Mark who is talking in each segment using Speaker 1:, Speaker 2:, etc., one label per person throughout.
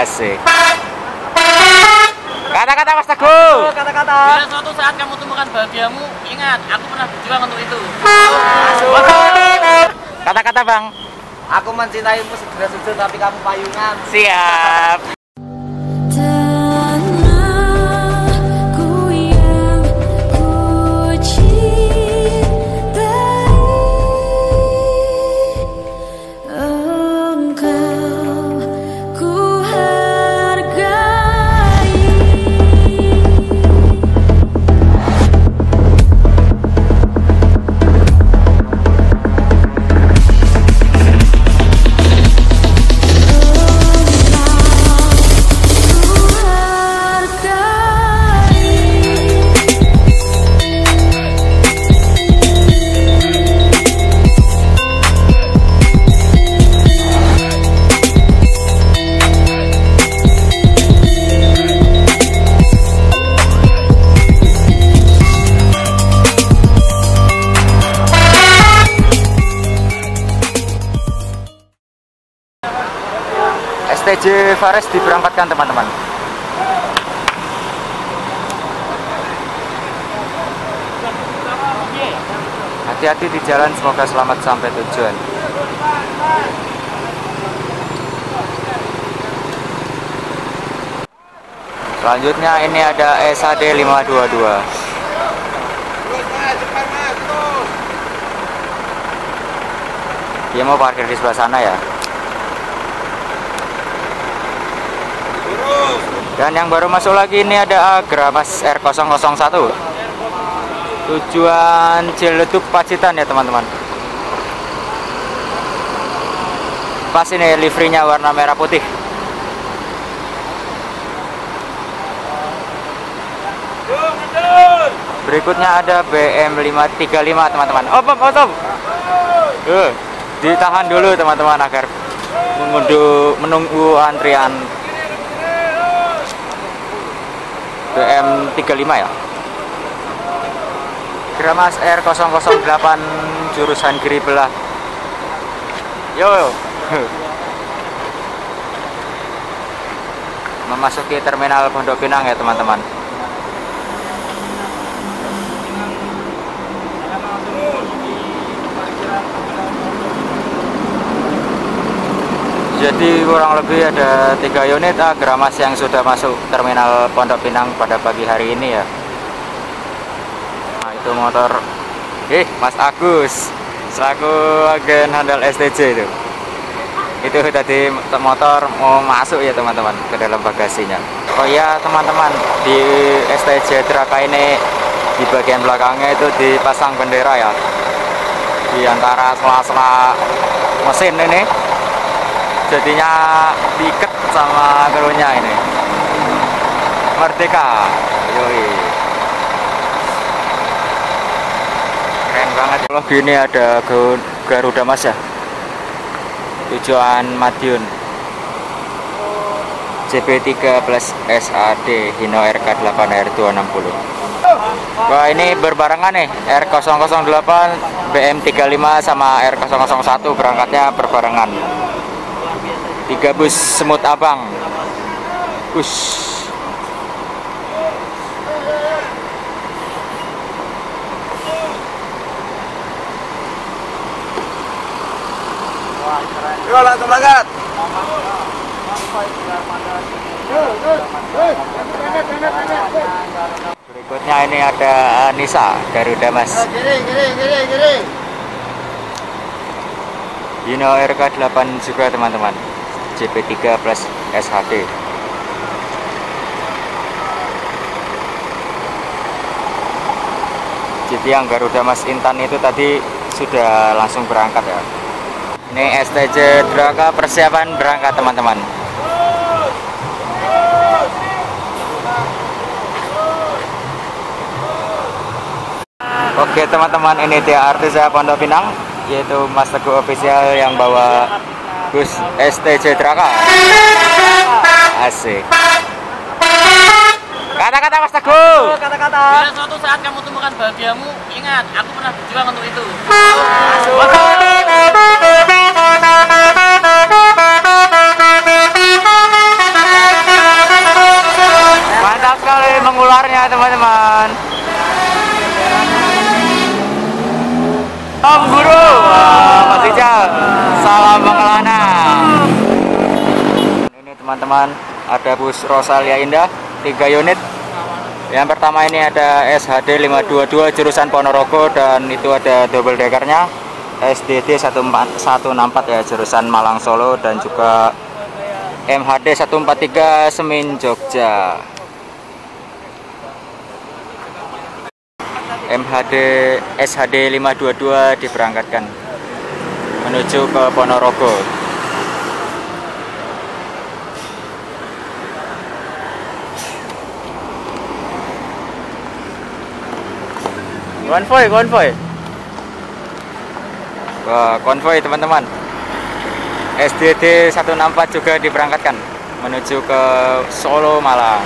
Speaker 1: Asik. Kata-kata Mas Teguh.
Speaker 2: Kata-kata.
Speaker 3: Bila suatu saat kamu temukan bahagiamu, ingat, aku pernah berjuang untuk itu.
Speaker 1: Kata-kata Bang.
Speaker 2: Aku mencintaimu segera sujud tapi kamu payungan.
Speaker 1: Siap. STJ Fares diberangkatkan teman-teman. Hati-hati di jalan, semoga selamat sampai tujuan. Selanjutnya ini ada SAD 522. Dia mau parkir di sebelah sana ya. Dan yang baru masuk lagi ini ada Agramas R001. Tujuan Ciledug Pacitan ya teman-teman. Pas ini liverynya warna merah putih. Berikutnya ada BM 535 teman-teman. Op. Ditahan dulu teman-teman agar menunggu antrian BM 35 ya. Agramas R008 jurusan kiri belah. Yo. Memasuki terminal Pondok Pinang ya teman-teman. Jadi kurang lebih ada 3 unit Agramas yang sudah masuk terminal Pondok Pinang pada pagi hari ini ya. Nah itu motor Mas Agus selaku agen handal STJ itu tadi motor mau masuk ya teman-teman ke dalam bagasinya. Oh ya teman-teman, di STJ Traka ini di bagian belakangnya itu dipasang bendera ya, di antara sela-sela mesin ini. Jadinya diikat sama krunya ini. Merdeka. Yoi. Keren banget. Kalau gini ada Garuda Mas ya. Tujuan Madiun. CB3 plus SAD Hino RK8R260. Wah ini berbarengan nih, R008 BM35 sama R001 berangkatnya berbarengan. 3 bus semut abang.
Speaker 2: Yo langsung berangkat.
Speaker 1: Berikutnya ini ada Nisa Garuda Mas. Hino RK8 juga teman-teman. CP3 plus SHD. Jadi yang Garuda Mas Intan itu tadi sudah langsung berangkat ya. Ini STJ Traka persiapan berangkat teman-teman. Oke teman-teman, ini dia artis saya Pondok Pinang, yaitu Mas Teguh Official yang bawa bus STJ Traka. Asik. Kata-kata Mas Teguh.
Speaker 2: Kata-kata.
Speaker 3: Bila suatu saat kamu temukan bahagiamu, ingat, aku pernah berjuang untuk itu.
Speaker 1: teman-teman, ada bus Rosalia Indah 3 unit. Yang pertama ini ada SHD 522 jurusan Ponorogo, dan itu ada double deckernya SDD 164 ya jurusan Malang Solo, dan juga MHD 143 Semin Jogja. SHD 522 diberangkatkan menuju ke Ponorogo. Konvoy. Wah, konvoy teman-teman. SDD 164 juga diberangkatkan menuju ke Solo, Malang.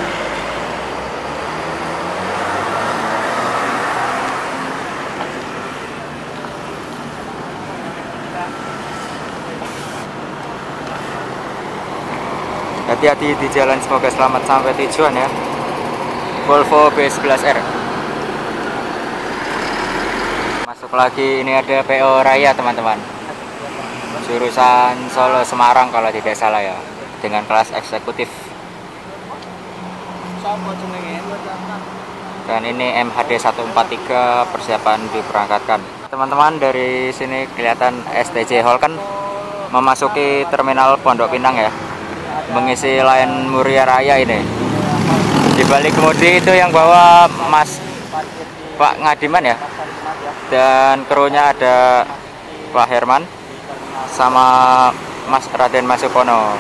Speaker 1: Hati-hati di jalan, semoga selamat sampai tujuan ya. Volvo B11R. Masuk lagi, ini ada PO Raya teman-teman. Jurusan Solo Semarang kalau tidak salah ya, dengan kelas eksekutif. Dan ini MHD 143 persiapan diberangkatkan. Teman-teman, dari sini kelihatan STJ Hall kan memasuki terminal Pondok Pinang ya, mengisi line Muria Raya ini. Di balik kemudi itu yang bawa Mas Pak Ngadiman ya, dan krunya ada Pak Herman sama Mas Raden Masukono.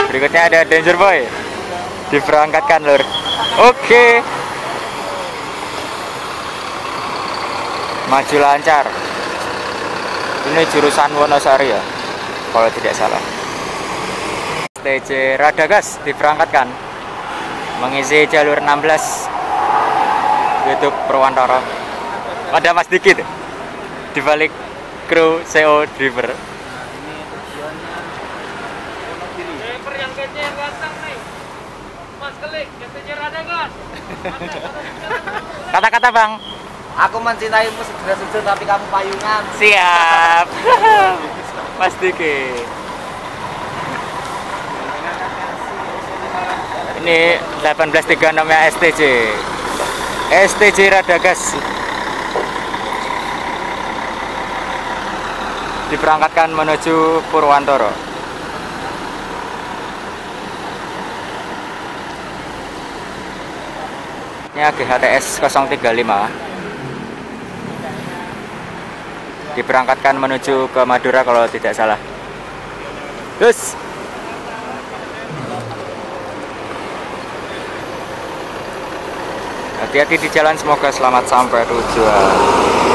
Speaker 1: Berikutnya ada Danger Boy, diberangkatkan lur. Oke. Maju lancar. Ini jurusan Wonosari ya, kalau tidak salah. STJ Radagas diberangkatkan mengisi jalur 16 YouTube Purwantoro. Ada Mas Dikit di balik kru CO driver.
Speaker 3: Yang ganteng nih, Mas Kelik, STJ Radagas.
Speaker 1: Kata-kata bang.
Speaker 2: Aku mencintaimu segera sujud tapi kamu payungan.
Speaker 1: Siap. Mas Dikit. Ini 1836 nya STJ Radagas diberangkatkan menuju Purwantoro. Ini GHTS 035 diberangkatkan menuju ke Madura kalau tidak salah. Terus hati-hati di jalan, semoga selamat sampai tujuan.